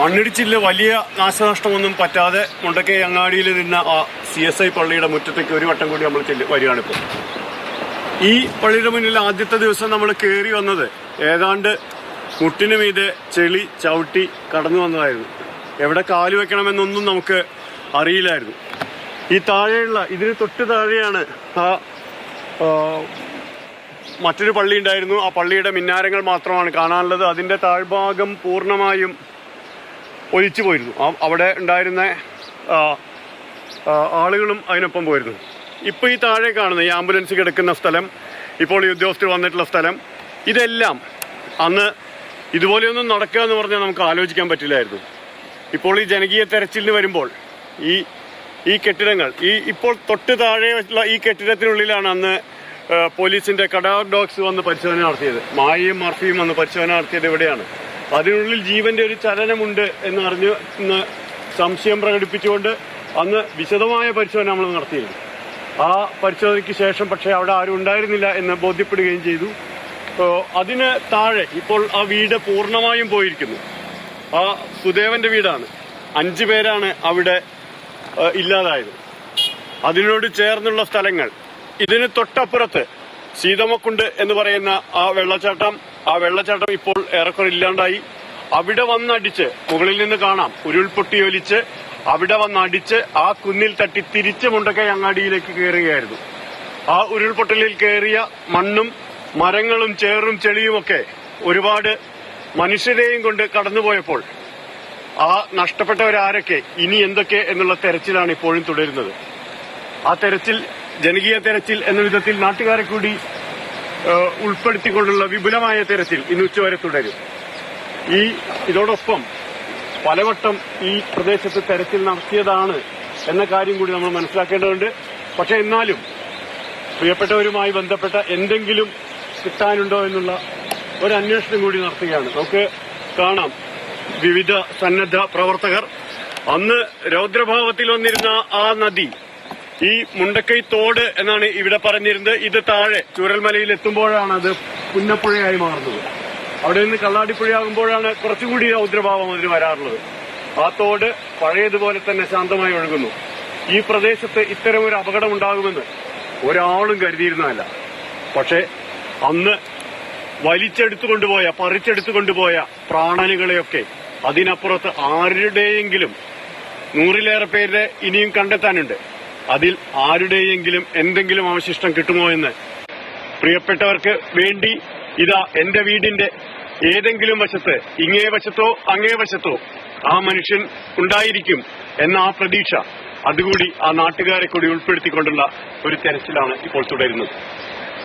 മണ്ണിടിച്ചിലിൽ വലിയ നാശനഷ്ടമൊന്നും പറ്റാതെ മുണ്ടക്കൈ അങ്ങാടിയിൽ നിന്ന ആ CSI പള്ളിയുടെ മുറ്റത്തേക്ക് ഒരു വട്ടം കൂടി നമ്മൾ വരികയാണിപ്പോൾ. ഈ പള്ളിയുടെ മുന്നിൽ ആദ്യത്തെ ദിവസം നമ്മൾ കയറി വന്നത് ഏതാണ്ട് മുട്ടിന് മീതെ ചെളി ചവിട്ടി കടന്നു വന്നതായിരുന്നു. എവിടെ കാല് വെക്കണമെന്നൊന്നും നമുക്ക് അറിയില്ലായിരുന്നു. ഈ താഴെയുള്ള ഇതിന് തൊട്ട് താഴെയാണ് മറ്റൊരു പള്ളി ഉണ്ടായിരുന്നു. ആ പള്ളിയുടെ മിന്നാരങ്ങൾ മാത്രമാണ് കാണാനുള്ളത്. അതിന്റെ താഴ്ഭാഗം പൂർണ്ണമായും ഒലിച്ചു പോയിരുന്നു. അവിടെ ഉണ്ടായിരുന്ന ആളുകളും അതിനൊപ്പം പോയിരുന്നു. ഇപ്പോൾ ഈ താഴെ കാണുന്ന ഈ ആംബുലൻസ് കിടക്കുന്ന സ്ഥലം, ഇപ്പോൾ ഈ ഉദ്യോഗസ്ഥർ വന്നിട്ടുള്ള സ്ഥലം, ഇതെല്ലാം അന്ന് ഇതുപോലെയൊന്നും നടക്കുക എന്ന് പറഞ്ഞാൽ നമുക്ക് ആലോചിക്കാൻ പറ്റില്ലായിരുന്നു. ഇപ്പോൾ ഈ ജനകീയ തെരച്ചിലിന് വരുമ്പോൾ ഈ കെട്ടിടങ്ങൾ, ഇപ്പോൾ തൊട്ട് താഴെയുള്ള ഈ കെട്ടിടത്തിനുള്ളിലാണ് അന്ന് പോലീസിന്റെ കടാർ ഡോഗ്സ് വന്ന് പരിശോധന നടത്തിയത്. മായയും മർഫിയും വന്ന് പരിശോധന നടത്തിയത് ഇവിടെയാണ്. അതിനുള്ളിൽ ജീവന്റെ ഒരു ചലനമുണ്ട് എന്നറിഞ്ഞ് സംശയം പ്രകടിപ്പിച്ചുകൊണ്ട് അന്ന് വിശദമായ പരിശോധന നമ്മൾ നടത്തിയിരുന്നു. ആ പരിശോധനയ്ക്ക് ശേഷം പക്ഷേ അവിടെ ആരും ഉണ്ടായിരുന്നില്ല എന്ന് ബോധ്യപ്പെടുകയും ചെയ്തു. അതിന് താഴെ ഇപ്പോൾ ആ വീട് പൂർണ്ണമായും പോയിരിക്കുന്നു. ആ സുദേവന്റെ വീടാണ്. 5 പേരാണ് അവിടെ ഇല്ലാതായത്. അതിനോട് ചേർന്നുള്ള സ്ഥലങ്ങൾ, ഇതിന് തൊട്ടപ്പുറത്ത് സീതമ്മക്കുണ്ട് എന്ന് പറയുന്ന ആ വെള്ളച്ചാട്ടം ഇപ്പോൾ ഏറെക്കുറെ ഇല്ലാണ്ടായി. അവിടെ വന്നടിച്ച്, മുകളിൽ നിന്ന് കാണാം ഉരുൾപൊട്ടി ഒലിച്ച് അവിടെ വന്നടിച്ച് ആ കുന്നിൽ തട്ടി തിരിച്ച് മുണ്ടക്കൈ അങ്ങാടിയിലേക്ക് കയറുകയായിരുന്നു. ആ ഉരുൾപൊട്ടലിൽ കയറിയ മണ്ണും മരങ്ങളും ചേറും ചെളിയുമൊക്കെ ഒരുപാട് മനുഷ്യരെയും കൊണ്ട് കടന്നുപോയപ്പോൾ ആ നഷ്ടപ്പെട്ടവരാരൊക്കെ, ഇനി എന്തൊക്കെ എന്നുള്ള തെരച്ചിലാണ് ഇപ്പോഴും തുടരുന്നത്. ആ തെരച്ചിൽ, ജനകീയ തെരച്ചിൽ എന്ന വിധത്തിൽ നാട്ടുകാരെ കൂടി ഉൾപ്പെടുത്തിക്കൊണ്ടുള്ള വിപുലമായ തെരച്ചിൽ ഇന്ന് ഉച്ചവരെ തുടരും. ഇതോടൊപ്പം പലവട്ടം ഈ പ്രദേശത്ത് തെരച്ചിൽ നടത്തിയതാണ് എന്ന കാര്യം കൂടി നമ്മൾ മനസ്സിലാക്കേണ്ടതുണ്ട്. പക്ഷെ എന്നാലും പ്രിയപ്പെട്ടവരുമായി ബന്ധപ്പെട്ട എന്തെങ്കിലും കിട്ടാനുണ്ടോ എന്നുള്ള ഒരു അന്വേഷണം കൂടി നടത്തുകയാണ്. നമുക്ക് കാണാം വിവിധ സന്നദ്ധ പ്രവർത്തകർ അന്ന് രൗദ്രഭാവത്തിൽ വന്നിരുന്ന ആ നദി, ഈ മുണ്ടക്കൈ തോട് എന്നാണ് ഇവിടെ പറഞ്ഞിരുന്നത്. ഇത് താഴെ ചൂരൽമലയിൽ എത്തുമ്പോഴാണ് അത് പുന്നപ്പുഴയായി മാറുന്നത്. അവിടെ നിന്ന് കള്ളാടിപ്പുഴയാകുമ്പോഴാണ് കുറച്ചുകൂടി രൗദ്രഭാവം അതിന് വരാറുള്ളത്. ആ തോട് പഴയതുപോലെ തന്നെ ശാന്തമായി ഒഴുകുന്നു. ഈ പ്രദേശത്ത് ഇത്തരമൊരു അപകടം ഉണ്ടാകുമെന്ന് ഒരാളും കരുതിയിരുന്നതല്ല. പക്ഷെ അന്ന് പറിച്ചെടുത്തുകൊണ്ടുപോയ പ്രാണനുകളെയൊക്കെ അതിനപ്പുറത്ത് ആരുടെയെങ്കിലും 100-ലേറെ പേരെ ഇനിയും കണ്ടെത്താനുണ്ട്. അതിൽ ആരുടെയെങ്കിലും എന്തെങ്കിലും അവശിഷ്ടം കിട്ടുമോ എന്ന് പ്രിയപ്പെട്ടവർക്ക് വേണ്ടി ഇതാ എന്റെ വീടിന്റെ ഏതെങ്കിലും വശത്ത്, ഇങ്ങേ വശത്തോ അങ്ങേ വശത്തോ ആ മനുഷ്യൻ ഉണ്ടായിരിക്കും എന്ന ആ പ്രതീക്ഷ, അതുകൂടി ആ നാട്ടുകാരെ കൂടി ഉൾപ്പെടുത്തിക്കൊണ്ടുള്ള ഒരു തെരച്ചിലാണ് ഇപ്പോൾ തുടരുന്നത്.